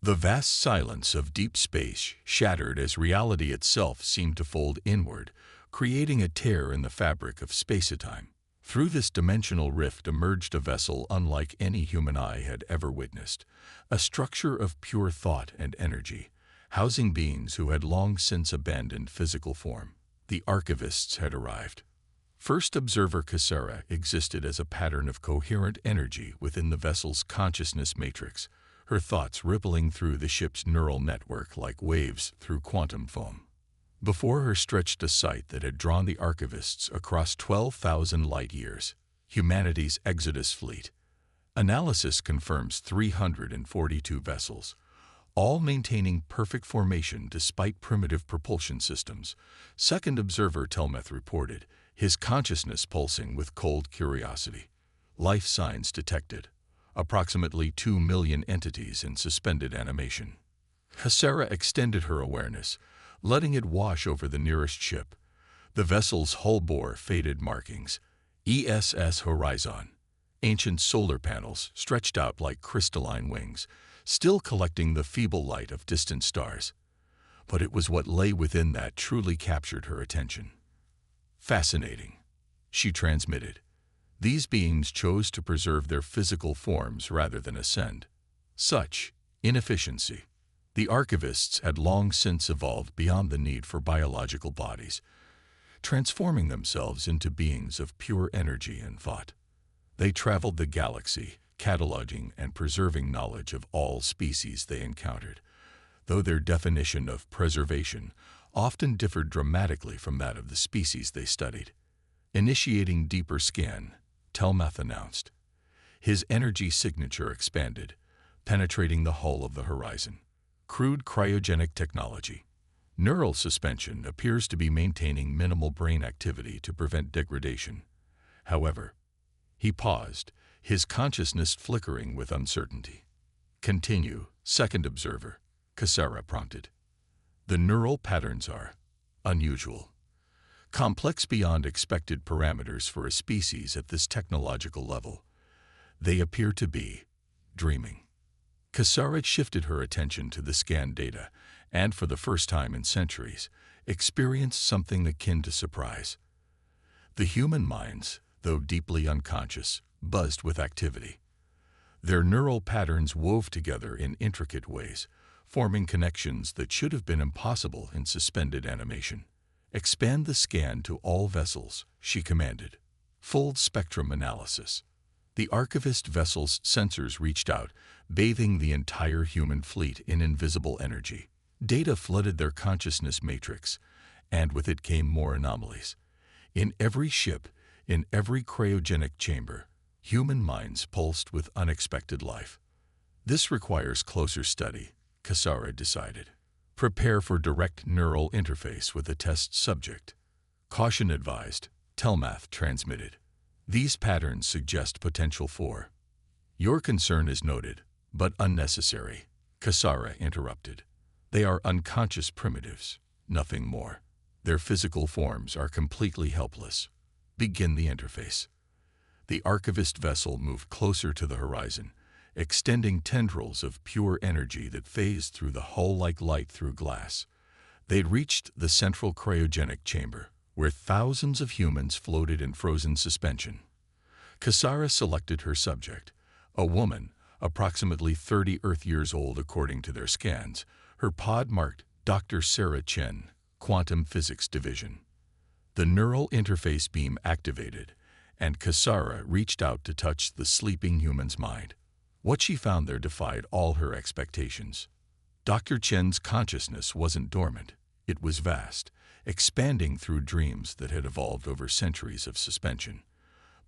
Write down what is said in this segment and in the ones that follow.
The vast silence of deep space shattered as reality itself seemed to fold inward, creating a tear in the fabric of space-time. Through this dimensional rift emerged a vessel unlike any human eye had ever witnessed, a structure of pure thought and energy, housing beings who had long since abandoned physical form. The archivists had arrived. First observer Kasara existed as a pattern of coherent energy within the vessel's consciousness matrix, her thoughts rippling through the ship's neural network like waves through quantum foam. Before her stretched a sight that had drawn the archivists across 12,000 light-years, humanity's Exodus fleet. Analysis confirms 342 vessels, all maintaining perfect formation despite primitive propulsion systems. Second observer Telmeth reported, his consciousness pulsing with cold curiosity. Life signs detected. Approximately 2 million entities in suspended animation. Kasara extended her awareness, letting it wash over the nearest ship. The vessel's hull bore faded markings. ESS Horizon. Ancient solar panels stretched out like crystalline wings, still collecting the feeble light of distant stars. But it was what lay within that truly captured her attention. Fascinating, she transmitted. These beings chose to preserve their physical forms rather than ascend. Such inefficiency. The archivists had long since evolved beyond the need for biological bodies, transforming themselves into beings of pure energy and thought. They traveled the galaxy, cataloging and preserving knowledge of all species they encountered, though their definition of preservation often differed dramatically from that of the species they studied. Initiating deeper scan, Telmeth announced. His energy signature expanded, penetrating the hull of the horizon. Crude cryogenic technology. Neural suspension appears to be maintaining minimal brain activity to prevent degradation. However, he paused, his consciousness flickering with uncertainty. Continue, second observer, Kasara prompted. The neural patterns are unusual. Complex beyond expected parameters for a species at this technological level. They appear to be dreaming. Kasara shifted her attention to the scanned data, and for the first time in centuries, experienced something akin to surprise. The human minds, though deeply unconscious, buzzed with activity. Their neural patterns wove together in intricate ways, forming connections that should have been impossible in suspended animation. Expand the scan to all vessels, she commanded. Full spectrum analysis. The archivist vessel's sensors reached out, bathing the entire human fleet in invisible energy. Data flooded their consciousness matrix, and with it came more anomalies. In every ship, in every cryogenic chamber, human minds pulsed with unexpected life. This requires closer study, Kasara decided. Prepare for direct neural interface with a test subject. Caution advised, Telmeth transmitted. These patterns suggest potential for. Your concern is noted, but unnecessary, Kasara interrupted. They are unconscious primitives, nothing more. Their physical forms are completely helpless. Begin the interface. The archivist vessel moved closer to the horizon, extending tendrils of pure energy that phased through the hull like light through glass. They'd reached the central cryogenic chamber, where thousands of humans floated in frozen suspension. Kasara selected her subject, a woman, approximately 30 Earth years old according to their scans, her pod marked Dr. Sarah Chen, Quantum Physics Division. The neural interface beam activated, and Kasara reached out to touch the sleeping human's mind. What she found there defied all her expectations. Dr. Chen's consciousness wasn't dormant, it was vast, expanding through dreams that had evolved over centuries of suspension.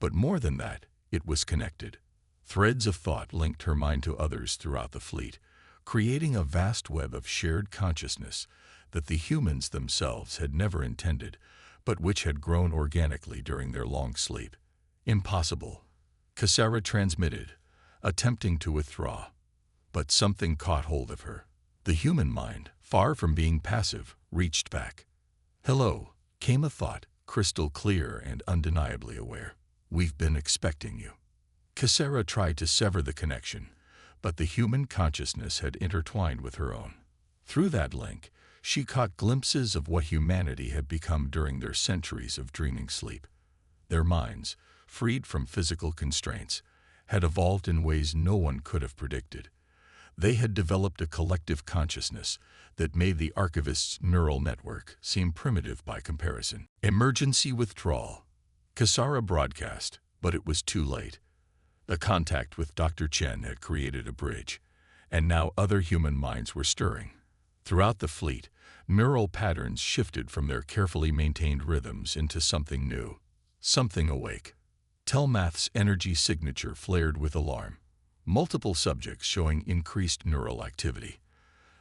But more than that, it was connected. Threads of thought linked her mind to others throughout the fleet, creating a vast web of shared consciousness that the humans themselves had never intended, but which had grown organically during their long sleep. Impossible, Kasara transmitted, attempting to withdraw. But something caught hold of her. The human mind, far from being passive, reached back. Hello, came a thought, crystal clear and undeniably aware. We've been expecting you. Kasara tried to sever the connection, but the human consciousness had intertwined with her own. Through that link, she caught glimpses of what humanity had become during their centuries of dreaming sleep. Their minds, freed from physical constraints, had evolved in ways no one could have predicted. They had developed a collective consciousness that made the archivist's neural network seem primitive by comparison. Emergency withdrawal. Kasara broadcast, but it was too late. The contact with Dr. Chen had created a bridge, and now other human minds were stirring. Throughout the fleet, neural patterns shifted from their carefully maintained rhythms into something new, something awake. Telmath's energy signature flared with alarm, multiple subjects showing increased neural activity.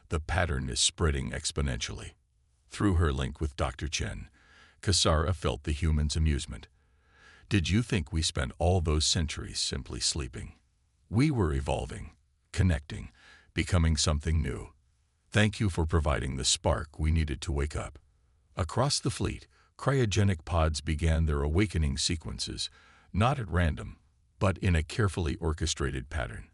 The pattern is spreading exponentially. Through her link with Dr. Chen, Kasara felt the human's amusement. Did you think we spent all those centuries simply sleeping? We were evolving, connecting, becoming something new. Thank you for providing the spark we needed to wake up. Across the fleet, cryogenic pods began their awakening sequences, not at random, but in a carefully orchestrated pattern.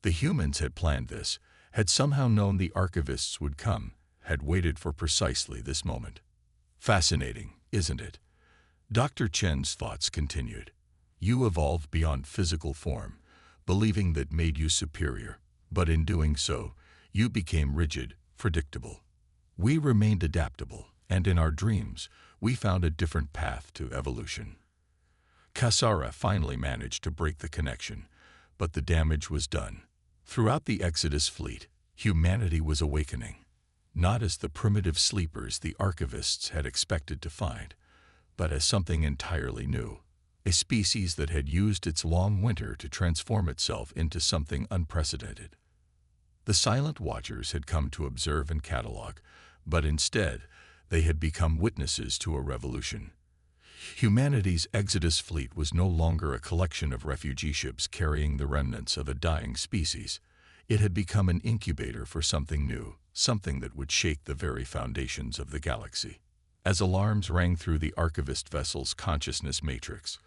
The humans had planned this, had somehow known the archivists would come, had waited for precisely this moment. Fascinating, isn't it? Dr. Chen's thoughts continued. You evolved beyond physical form, believing that made you superior, but in doing so, you became rigid, predictable. We remained adaptable, and in our dreams, we found a different path to evolution. Kasara finally managed to break the connection, but the damage was done. Throughout the Exodus fleet, humanity was awakening, not as the primitive sleepers the archivists had expected to find, but as something entirely new, a species that had used its long winter to transform itself into something unprecedented. The Silent Watchers had come to observe and catalog, but instead, they had become witnesses to a revolution. Humanity's Exodus fleet was no longer a collection of refugee ships carrying the remnants of a dying species. It had become an incubator for something new, something that would shake the very foundations of the galaxy. As alarms rang through the archivist vessel's consciousness matrix,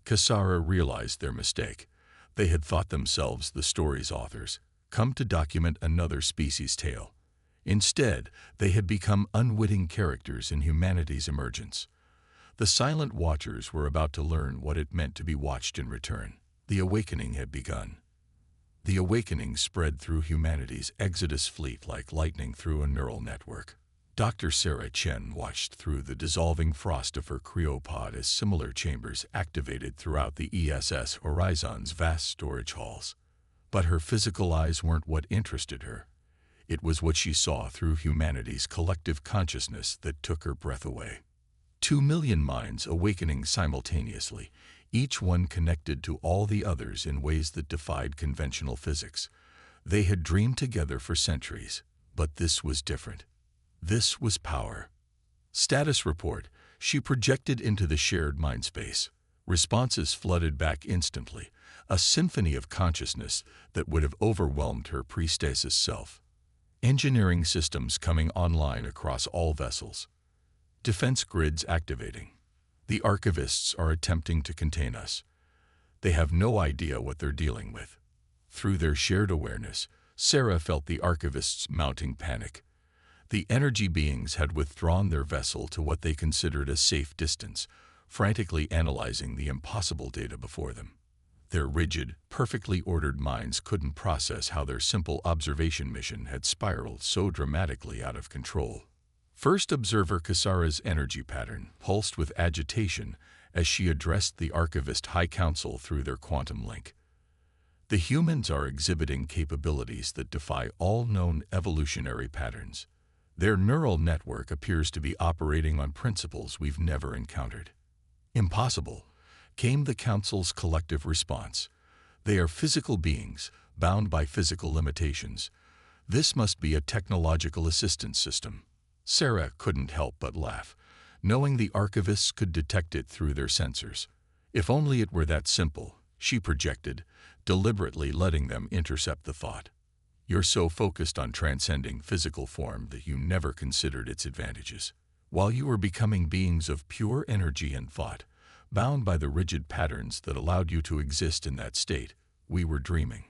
Kasara realized their mistake. They had thought themselves the story's authors, come to document another species' tale. Instead, they had become unwitting characters in humanity's emergence. The Silent Watchers were about to learn what it meant to be watched in return. The awakening had begun. The awakening spread through humanity's Exodus fleet like lightning through a neural network. Dr. Sarah Chen watched through the dissolving frost of her cryopod as similar chambers activated throughout the ESS Horizon's vast storage halls. But her physical eyes weren't what interested her. It was what she saw through humanity's collective consciousness that took her breath away. 2 million minds awakening simultaneously, each one connected to all the others in ways that defied conventional physics. They had dreamed together for centuries, but this was different. This was power. Status report, she projected into the shared mindspace. Responses flooded back instantly, a symphony of consciousness that would have overwhelmed her pre-stasis self. Engineering systems coming online across all vessels. Defense grids activating. The archivists are attempting to contain us. They have no idea what they're dealing with. Through their shared awareness, Sarah felt the archivists' mounting panic. The energy beings had withdrawn their vessel to what they considered a safe distance, frantically analyzing the impossible data before them. Their rigid, perfectly ordered minds couldn't process how their simple observation mission had spiraled so dramatically out of control. First observer Kasara's energy pattern pulsed with agitation as she addressed the Archivist High Council through their quantum link. The humans are exhibiting capabilities that defy all known evolutionary patterns. Their neural network appears to be operating on principles we've never encountered. Impossible, came the Council's collective response. They are physical beings, bound by physical limitations. This must be a technological assistance system. Sarah couldn't help but laugh, knowing the archivists could detect it through their sensors. If only it were that simple, she projected, deliberately letting them intercept the thought. You're so focused on transcending physical form that you never considered its advantages. While you were becoming beings of pure energy and thought, bound by the rigid patterns that allowed you to exist in that state, we were dreaming.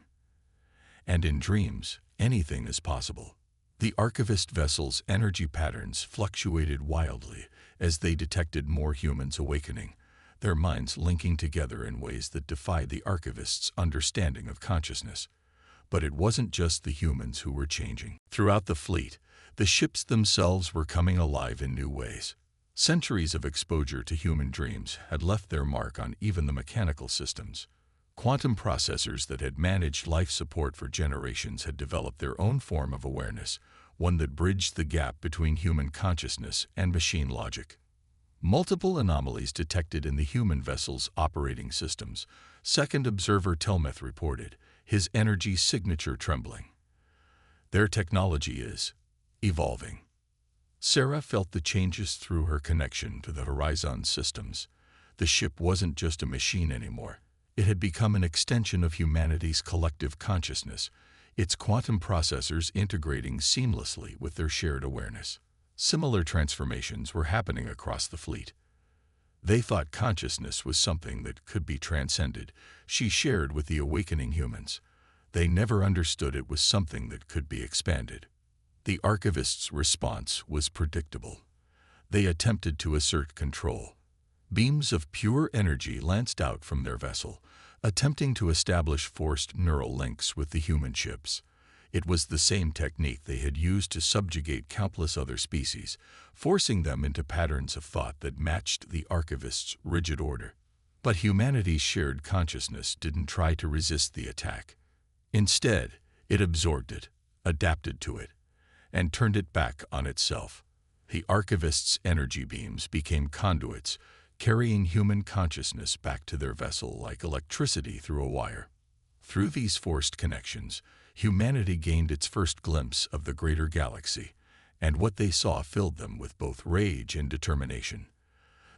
And in dreams, anything is possible. The archivist vessel's energy patterns fluctuated wildly as they detected more humans awakening, their minds linking together in ways that defied the archivist's understanding of consciousness. But it wasn't just the humans who were changing. Throughout the fleet, the ships themselves were coming alive in new ways. Centuries of exposure to human dreams had left their mark on even the mechanical systems. Quantum processors that had managed life support for generations had developed their own form of awareness, one that bridged the gap between human consciousness and machine logic. Multiple anomalies detected in the human vessel's operating systems. Second observer Telmeth reported, his energy signature trembling. Their technology is evolving. Sarah felt the changes through her connection to the Horizon systems. The ship wasn't just a machine anymore. It had become an extension of humanity's collective consciousness, its quantum processors integrating seamlessly with their shared awareness. Similar transformations were happening across the fleet. They thought consciousness was something that could be transcended, she shared with the awakening humans. They never understood it was something that could be expanded. The archivist's response was predictable. They attempted to assert control. Beams of pure energy lanced out from their vessel, attempting to establish forced neural links with the human ships. It was the same technique they had used to subjugate countless other species, forcing them into patterns of thought that matched the archivist's rigid order. But humanity's shared consciousness didn't try to resist the attack. Instead, it absorbed it, adapted to it, and turned it back on itself. The archivist's energy beams became conduits, carrying human consciousness back to their vessel like electricity through a wire. Through these forced connections, humanity gained its first glimpse of the greater galaxy, and what they saw filled them with both rage and determination.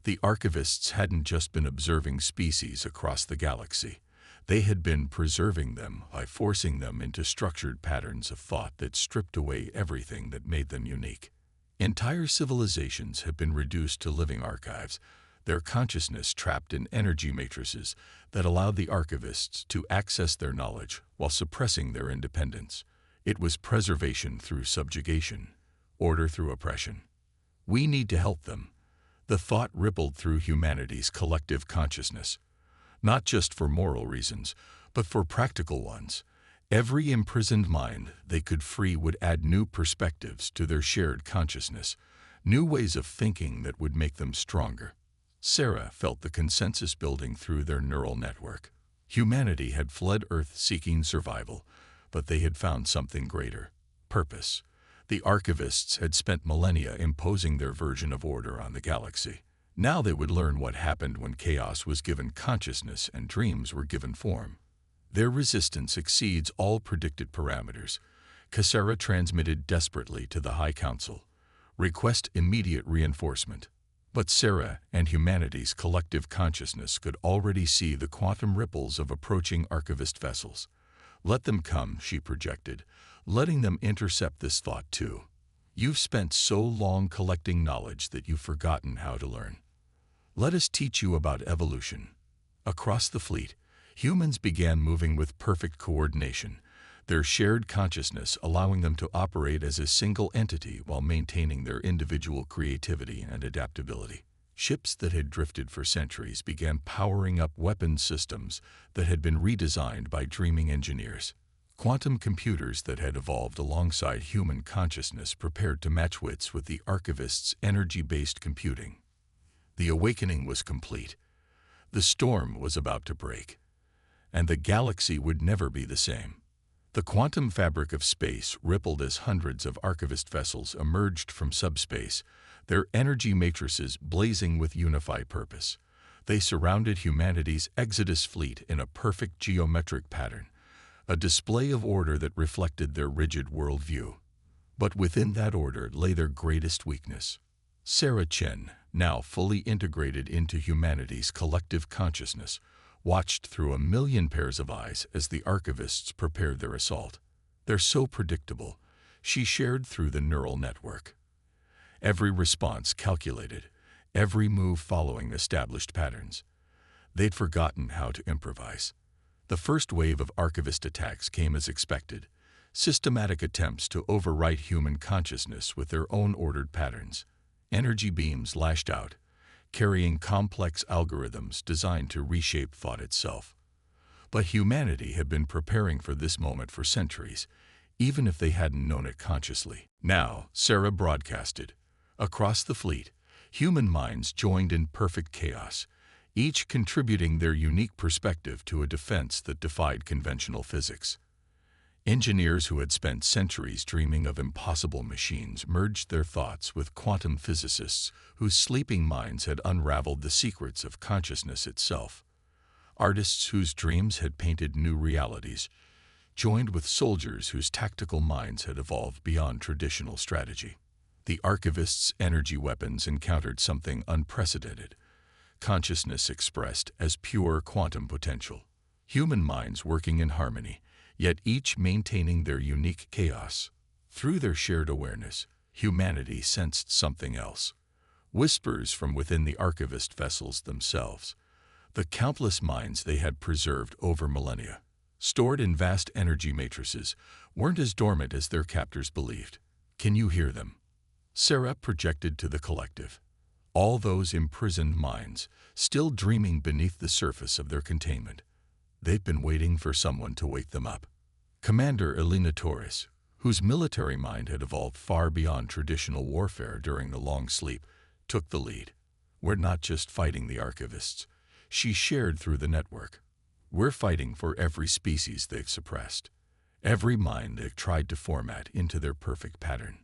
The archivists hadn't just been observing species across the galaxy. They had been preserving them by forcing them into structured patterns of thought that stripped away everything that made them unique. Entire civilizations had been reduced to living archives, their consciousness trapped in energy matrices that allowed the archivists to access their knowledge while suppressing their independence. It was preservation through subjugation, order through oppression. We need to help them. The thought rippled through humanity's collective consciousness, not just for moral reasons, but for practical ones. Every imprisoned mind they could free would add new perspectives to their shared consciousness, new ways of thinking that would make them stronger. Sarah felt the consensus building through their neural network. Humanity had fled Earth seeking survival, but they had found something greater: purpose. The archivists had spent millennia imposing their version of order on the galaxy. Now they would learn what happened when chaos was given consciousness and dreams were given form. Their resistance exceeds all predicted parameters. Cassara transmitted desperately to the High Council. Request immediate reinforcement. But Sarah and humanity's collective consciousness could already see the quantum ripples of approaching archivist vessels. Let them come, she projected, letting them intercept this thought too. You've spent so long collecting knowledge that you've forgotten how to learn. Let us teach you about evolution. Across the fleet, humans began moving with perfect coordination, their shared consciousness allowing them to operate as a single entity while maintaining their individual creativity and adaptability. Ships that had drifted for centuries began powering up weapons systems that had been redesigned by dreaming engineers. Quantum computers that had evolved alongside human consciousness prepared to match wits with the archivist's energy-based computing. The awakening was complete. The storm was about to break, and the galaxy would never be the same. The quantum fabric of space rippled as hundreds of archivist vessels emerged from subspace, their energy matrices blazing with unified purpose. They surrounded humanity's Exodus fleet in a perfect geometric pattern, a display of order that reflected their rigid worldview. But within that order lay their greatest weakness. Sarah Chen, now fully integrated into humanity's collective consciousness, watched through a million pairs of eyes as the archivists prepared their assault. They're so predictable, she shared through the neural network. Every response calculated, every move following established patterns. They'd forgotten how to improvise. The first wave of archivist attacks came as expected, systematic attempts to overwrite human consciousness with their own ordered patterns. Energy beams lashed out, carrying complex algorithms designed to reshape thought itself. But humanity had been preparing for this moment for centuries, even if they hadn't known it consciously. Now, Sarah broadcasted. Across the fleet, human minds joined in perfect chaos, each contributing their unique perspective to a defense that defied conventional physics. Engineers who had spent centuries dreaming of impossible machines merged their thoughts with quantum physicists whose sleeping minds had unraveled the secrets of consciousness itself. Artists whose dreams had painted new realities joined with soldiers whose tactical minds had evolved beyond traditional strategy. The archivists' energy weapons encountered something unprecedented: consciousness expressed as pure quantum potential. Human minds working in harmony, yet each maintaining their unique chaos. Through their shared awareness, humanity sensed something else. Whispers from within the archivist vessels themselves, the countless minds they had preserved over millennia, stored in vast energy matrices, weren't as dormant as their captors believed. Can you hear them? Sarah projected to the collective. All those imprisoned minds, still dreaming beneath the surface of their containment. They've been waiting for someone to wake them up. Commander Elena Torres, whose military mind had evolved far beyond traditional warfare during the long sleep, took the lead. We're not just fighting the archivists, she shared through the network. We're fighting for every species they've suppressed, every mind they've tried to format into their perfect pattern.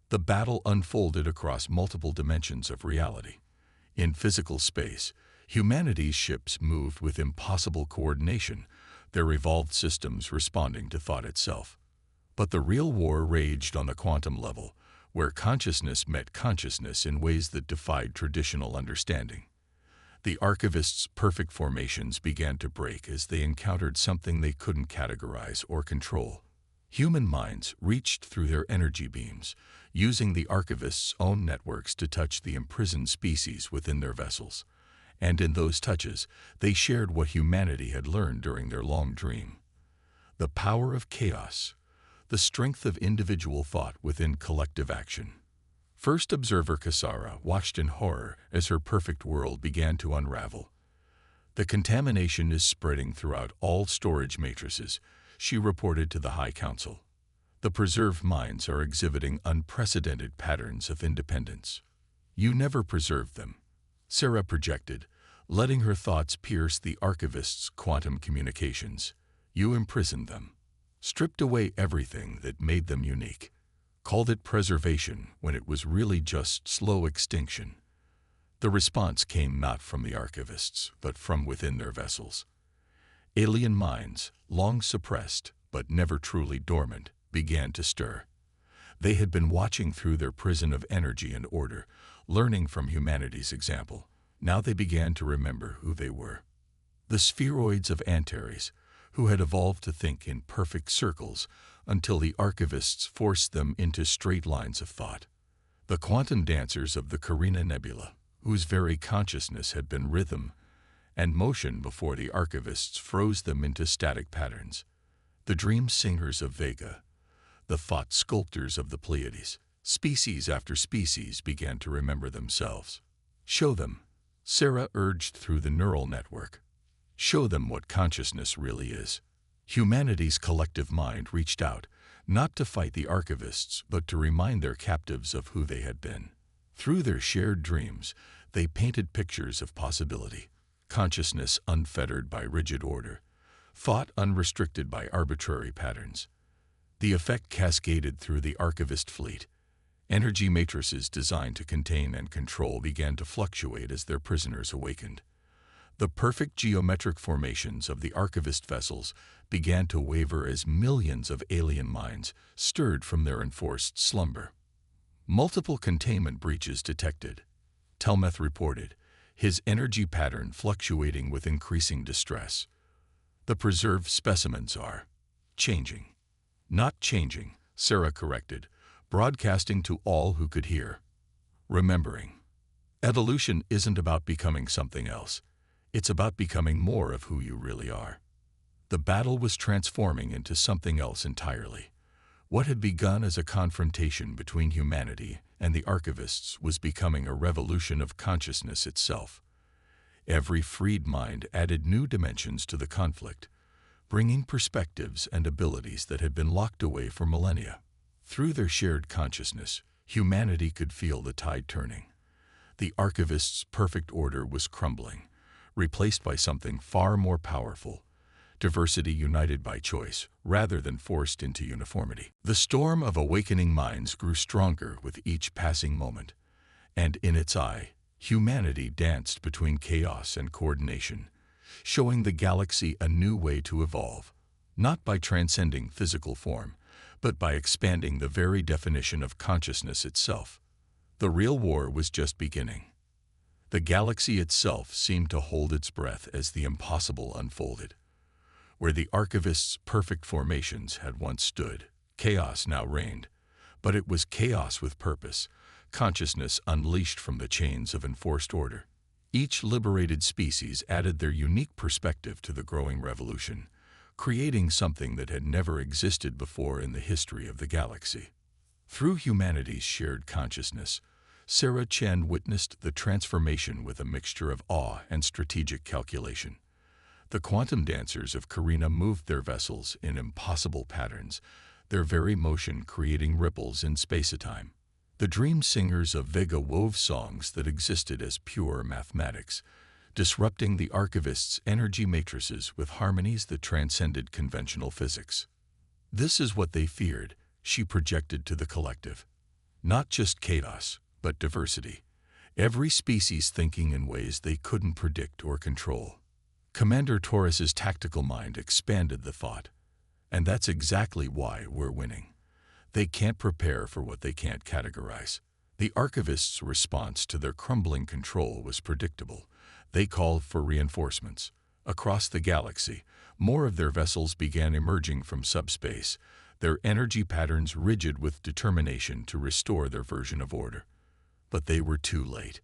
The battle unfolded across multiple dimensions of reality. In physical space, humanity's ships moved with impossible coordination, their evolved systems responding to thought itself. But the real war raged on the quantum level, where consciousness met consciousness in ways that defied traditional understanding. The archivists' perfect formations began to break as they encountered something they couldn't categorize or control. Human minds reached through their energy beams, using the archivists' own networks to touch the imprisoned species within their vessels. And in those touches, they shared what humanity had learned during their long dream: the power of chaos, the strength of individual thought within collective action. First observer Kasara watched in horror as her perfect world began to unravel. The contamination is spreading throughout all storage matrices, she reported to the High Council. The preserved minds are exhibiting unprecedented patterns of independence. You never preserved them, Sarah projected, letting her thoughts pierce the archivist's quantum communications. You imprisoned them, stripped away everything that made them unique, called it preservation when it was really just slow extinction. The response came not from the archivists, but from within their vessels. Alien minds, long suppressed but never truly dormant, began to stir. They had been watching through their prison of energy and order, learning from humanity's example. Now they began to remember who they were. The spheroids of Antares, who had evolved to think in perfect circles until the archivists forced them into straight lines of thought. The quantum dancers of the Carina Nebula, whose very consciousness had been rhythm and motion before the archivists froze them into static patterns. The dream singers of Vega, the thought sculptors of the Pleiades. Species after species began to remember themselves. Show them, Sarah urged through the neural network. Show them what consciousness really is. Humanity's collective mind reached out, not to fight the archivists, but to remind their captives of who they had been. Through their shared dreams, they painted pictures of possibility. Consciousness unfettered by rigid order, thought unrestricted by arbitrary patterns. The effect cascaded through the archivist fleet. Energy matrices designed to contain and control began to fluctuate as their prisoners awakened. The perfect geometric formations of the archivist vessels began to waver as millions of alien minds stirred from their enforced slumber. Multiple containment breaches detected, Telmeth reported, his energy pattern fluctuating with increasing distress. The preserved specimens are changing. Not changing, Sarah corrected, broadcasting to all who could hear. Remembering. Evolution isn't about becoming something else. It's about becoming more of who you really are. The battle was transforming into something else entirely. What had begun as a confrontation between humanity and the archivists was becoming a revolution of consciousness itself. Every freed mind added new dimensions to the conflict, bringing perspectives and abilities that had been locked away for millennia. Through their shared consciousness, humanity could feel the tide turning. The archivists' perfect order was crumbling, replaced by something far more powerful, diversity united by choice rather than forced into uniformity. The storm of awakening minds grew stronger with each passing moment, and in its eye, humanity danced between chaos and coordination, showing the galaxy a new way to evolve, not by transcending physical form, but by expanding the very definition of consciousness itself. The real war was just beginning. The galaxy itself seemed to hold its breath as the impossible unfolded. Where the archivists' perfect formations had once stood, chaos now reigned. But it was chaos with purpose, consciousness unleashed from the chains of enforced order. Each liberated species added their unique perspective to the growing revolution, creating something that had never existed before in the history of the galaxy. Through humanity's shared consciousness, Sarah Chen witnessed the transformation with a mixture of awe and strategic calculation. The quantum dancers of Carina moved their vessels in impossible patterns, their very motion creating ripples in space-time. The dream singers of Vega wove songs that existed as pure mathematics, disrupting the archivists' energy matrices with harmonies that transcended conventional physics. This is what they feared, she projected to the collective. Not just chaos, but diversity. Every species thinking in ways they couldn't predict or control. Commander Taurus's tactical mind expanded the thought. And that's exactly why we're winning. They can't prepare for what they can't categorize. The archivists' response to their crumbling control was predictable. They called for reinforcements. Across the galaxy, more of their vessels began emerging from subspace, their energy patterns rigid with determination to restore their version of order. But they were too late.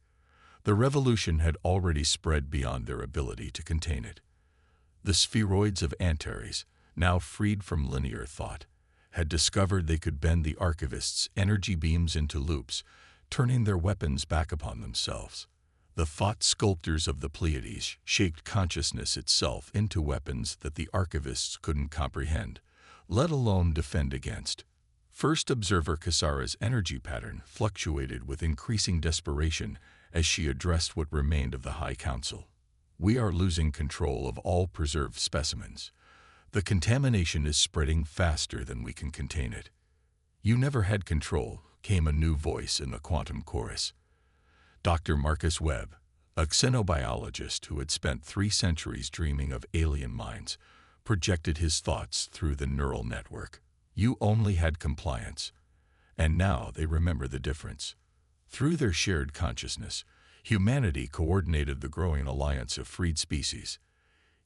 The revolution had already spread beyond their ability to contain it. The spheroids of Antares, now freed from linear thought, had discovered they could bend the archivists' energy beams into loops, turning their weapons back upon themselves. The thought sculptors of the Pleiades shaped consciousness itself into weapons that the archivists couldn't comprehend, let alone defend against. First observer Kasara's energy pattern fluctuated with increasing desperation as she addressed what remained of the High Council. We are losing control of all preserved specimens. The contamination is spreading faster than we can contain it. You never had control, came a new voice in the quantum chorus. Dr. Marcus Webb, a xenobiologist who had spent 3 centuries dreaming of alien minds, projected his thoughts through the neural network. You only had compliance. And now they remember the difference. Through their shared consciousness, humanity coordinated the growing alliance of freed species.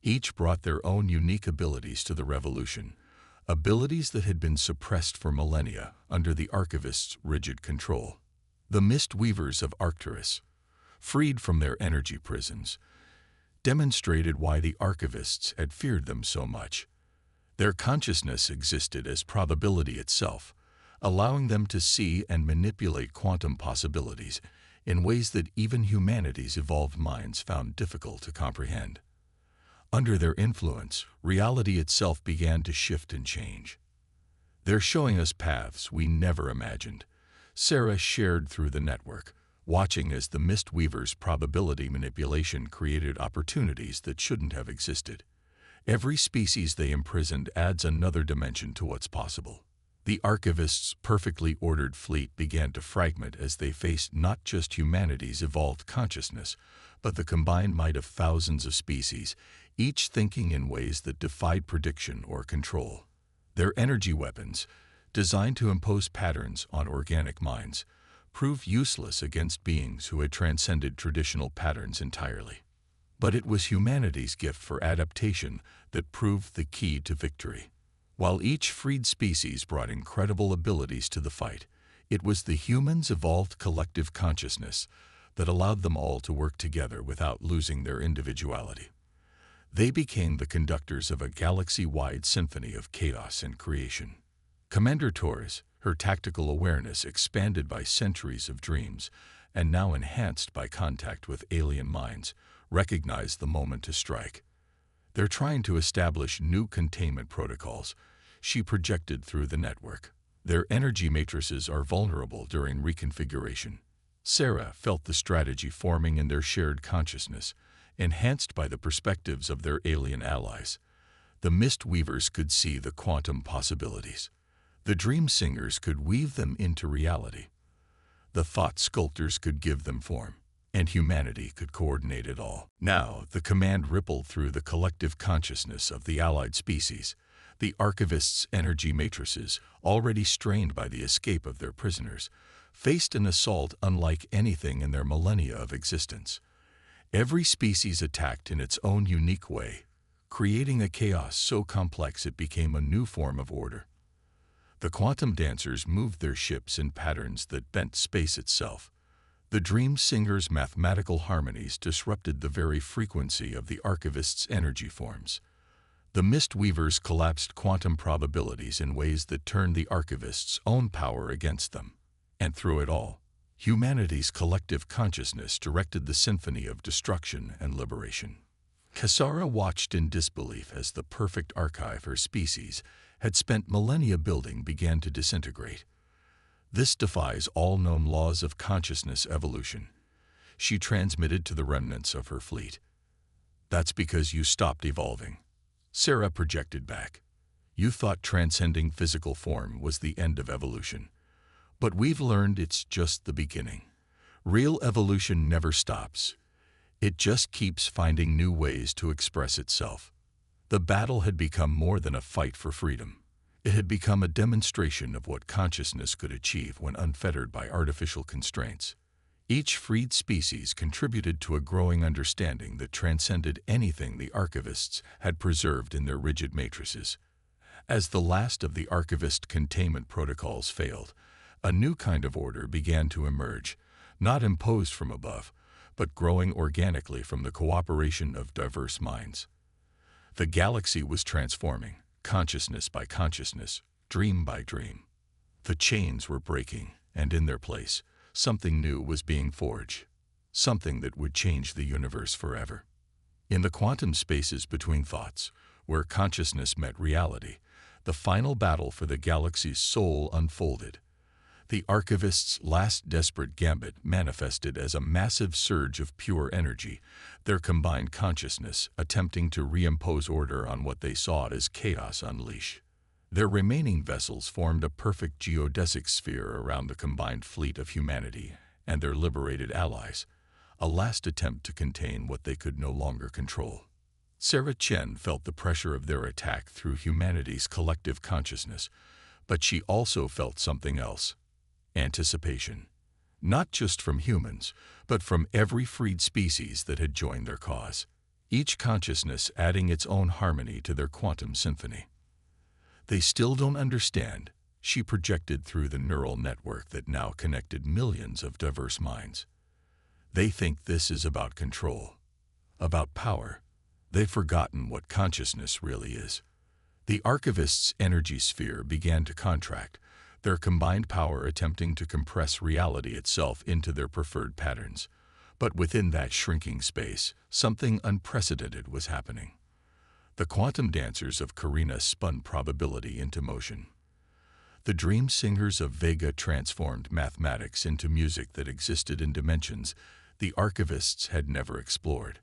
Each brought their own unique abilities to the revolution, abilities that had been suppressed for millennia under the archivists' rigid control. The mist weavers of Arcturus, freed from their energy prisons, demonstrated why the archivists had feared them so much. Their consciousness existed as probability itself, allowing them to see and manipulate quantum possibilities in ways that even humanity's evolved minds found difficult to comprehend. Under their influence, reality itself began to shift and change. They're showing us paths we never imagined. Sarah shared through the network, watching as the mist weavers' probability manipulation created opportunities that shouldn't have existed. Every species they imprisoned adds another dimension to what's possible. The archivists' perfectly ordered fleet began to fragment as they faced not just humanity's evolved consciousness, but the combined might of thousands of species, each thinking in ways that defied prediction or control. Their energy weapons, designed to impose patterns on organic minds, proved useless against beings who had transcended traditional patterns entirely. But it was humanity's gift for adaptation that proved the key to victory. While each freed species brought incredible abilities to the fight, it was the humans' evolved collective consciousness that allowed them all to work together without losing their individuality. They became the conductors of a galaxy-wide symphony of chaos and creation. Commander Torres, her tactical awareness expanded by centuries of dreams and now enhanced by contact with alien minds, recognized the moment to strike. They're trying to establish new containment protocols, she projected through the network. Their energy matrices are vulnerable during reconfiguration. Sarah felt the strategy forming in their shared consciousness, enhanced by the perspectives of their alien allies. The Mist Weavers could see the quantum possibilities. The Dream Singers could weave them into reality. The Thought Sculptors could give them form, and humanity could coordinate it all. Now, the command rippled through the collective consciousness of the allied species. The Archivists' energy matrices, already strained by the escape of their prisoners, faced an assault unlike anything in their millennia of existence. Every species attacked in its own unique way, creating a chaos so complex it became a new form of order. The quantum dancers moved their ships in patterns that bent space itself. The Dream Singers' mathematical harmonies disrupted the very frequency of the Archivists' energy forms. The Mist Weavers collapsed quantum probabilities in ways that turned the Archivists' own power against them. And through it all, humanity's collective consciousness directed the symphony of destruction and liberation. Cassara watched in disbelief as the perfect archive her species had spent millennia building began to disintegrate. This defies all known laws of consciousness evolution, she transmitted to the remnants of her fleet. That's because you stopped evolving, Sarah projected back. You thought transcending physical form was the end of evolution. But we've learned it's just the beginning. Real evolution never stops. It just keeps finding new ways to express itself. The battle had become more than a fight for freedom. It had become a demonstration of what consciousness could achieve when unfettered by artificial constraints. Each freed species contributed to a growing understanding that transcended anything the Archivists had preserved in their rigid matrices. As the last of the Archivist containment protocols failed, a new kind of order began to emerge, not imposed from above, but growing organically from the cooperation of diverse minds. The galaxy was transforming, consciousness by consciousness, dream by dream. The chains were breaking, and in their place, something new was being forged, something that would change the universe forever. In the quantum spaces between thoughts, where consciousness met reality, the final battle for the galaxy's soul unfolded. The Archivists' last desperate gambit manifested as a massive surge of pure energy, their combined consciousness attempting to reimpose order on what they saw as chaos unleashed. Their remaining vessels formed a perfect geodesic sphere around the combined fleet of humanity and their liberated allies, a last attempt to contain what they could no longer control. Sarah Chen felt the pressure of their attack through humanity's collective consciousness, but she also felt something else. Anticipation, not just from humans, but from every freed species that had joined their cause, each consciousness adding its own harmony to their quantum symphony. They still don't understand, she projected through the neural network that now connected millions of diverse minds. They think this is about control, about power. They've forgotten what consciousness really is. The Archivists' energy sphere began to contract, their combined power attempting to compress reality itself into their preferred patterns. But within that shrinking space, something unprecedented was happening. The quantum dancers of Carina spun probability into motion. The Dream Singers of Vega transformed mathematics into music that existed in dimensions the Archivists had never explored.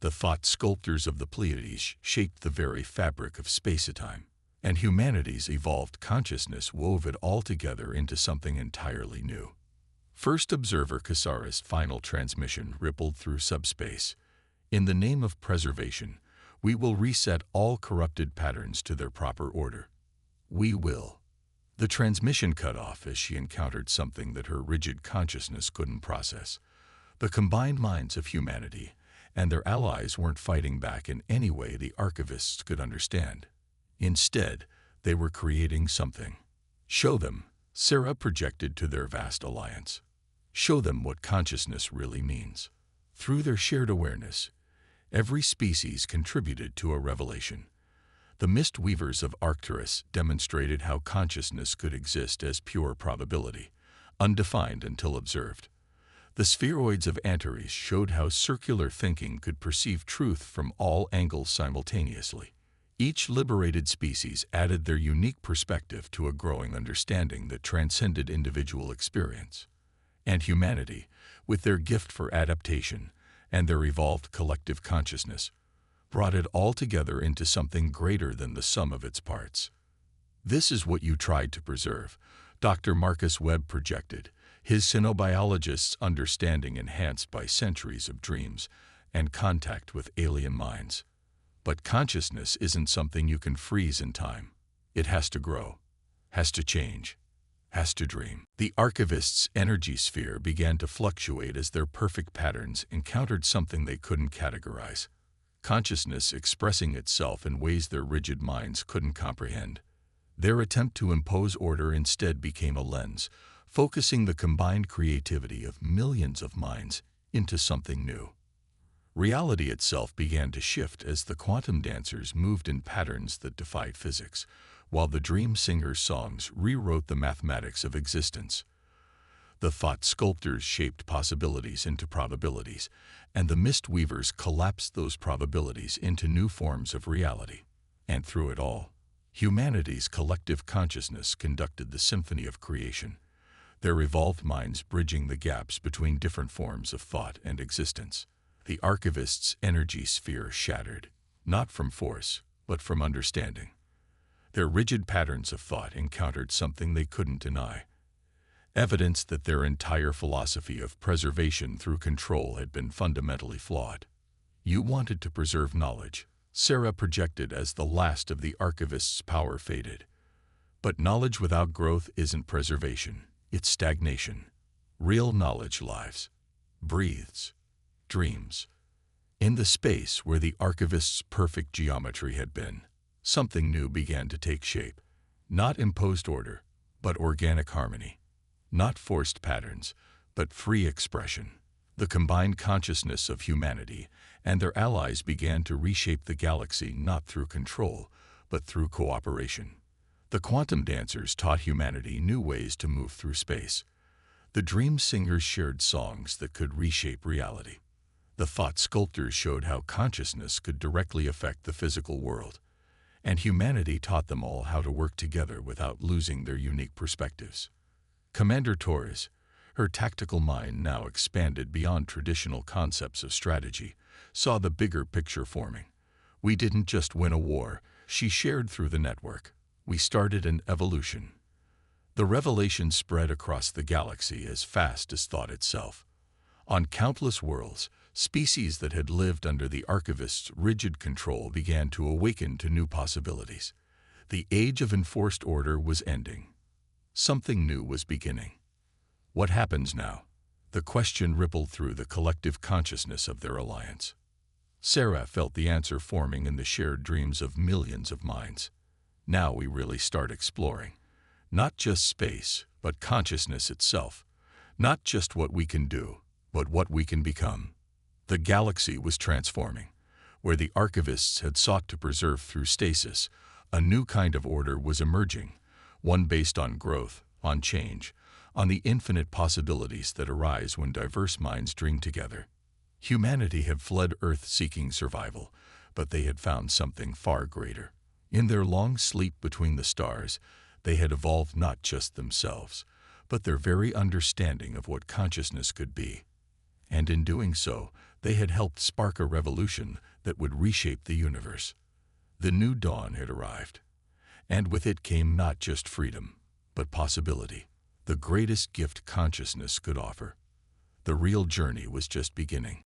The Thought Sculptors of the Pleiades shaped the very fabric of space-time, and humanity's evolved consciousness wove it all together into something entirely new. First Observer Cassara's final transmission rippled through subspace. In the name of preservation, we will reset all corrupted patterns to their proper order. We will. The transmission cut off as she encountered something that her rigid consciousness couldn't process. The combined minds of humanity and their allies weren't fighting back in any way the Archivists could understand. Instead, they were creating something. Show them, Sarah projected to their vast alliance. Show them what consciousness really means. Through their shared awareness, Every species contributed to a revelation. The mist weavers of Arcturus demonstrated how consciousness could exist as pure probability, undefined until observed. The spheroids of Antares showed how circular thinking could perceive truth from all angles simultaneously. Each liberated species added their unique perspective to a growing understanding that transcended individual experience. And humanity, with their gift for adaptation and their evolved collective consciousness, brought it all together into something greater than the sum of its parts. This is what you tried to preserve, Dr. Marcus Webb projected, his xenobiologist's understanding enhanced by centuries of dreams and contact with alien minds. But consciousness isn't something you can freeze in time. It has to grow, has to change, has to dream. The archivist's energy sphere began to fluctuate as their perfect patterns encountered something they couldn't categorize. Consciousness expressing itself in ways their rigid minds couldn't comprehend. Their attempt to impose order instead became a lens, focusing the combined creativity of millions of minds into something new. Reality itself began to shift as the quantum dancers moved in patterns that defied physics, while the dream singers' songs rewrote the mathematics of existence. The thought sculptors shaped possibilities into probabilities, and the mist weavers collapsed those probabilities into new forms of reality. And through it all, humanity's collective consciousness conducted the symphony of creation, their evolved minds bridging the gaps between different forms of thought and existence. The archivist's energy sphere shattered, not from force, but from understanding. Their rigid patterns of thought encountered something they couldn't deny, evidence that their entire philosophy of preservation through control had been fundamentally flawed. You wanted to preserve knowledge, Sarah projected as the last of the archivist's power faded. But knowledge without growth isn't preservation, it's stagnation. Real knowledge lives, breathes, dreams. In the space where the archivist's perfect geometry had been, something new began to take shape. Not imposed order, but organic harmony. Not forced patterns, but free expression. The combined consciousness of humanity and their allies began to reshape the galaxy not through control, but through cooperation. The quantum dancers taught humanity new ways to move through space. The dream singers shared songs that could reshape reality. The thought sculptors showed how consciousness could directly affect the physical world. And humanity taught them all how to work together without losing their unique perspectives. Commander Torres, her tactical mind now expanded beyond traditional concepts of strategy, saw the bigger picture forming. We didn't just win a war, she shared through the network. We started an evolution. The revelation spread across the galaxy as fast as thought itself. On countless worlds, species that had lived under the archivist's rigid control began to awaken to new possibilities. The age of enforced order was ending. Something new was beginning. What happens now? The question rippled through the collective consciousness of their alliance. Sarah felt the answer forming in the shared dreams of millions of minds. Now we really start exploring. Not just space, but consciousness itself. Not just what we can do, but what we can become. The galaxy was transforming. Where the archivists had sought to preserve through stasis, a new kind of order was emerging, one based on growth, on change, on the infinite possibilities that arise when diverse minds dream together. Humanity had fled Earth seeking survival, but they had found something far greater. In their long sleep between the stars, they had evolved not just themselves, but their very understanding of what consciousness could be. And in doing so, they had helped spark a revolution that would reshape the universe. The new dawn had arrived, and with it came not just freedom, but possibility, the greatest gift consciousness could offer. The real journey was just beginning.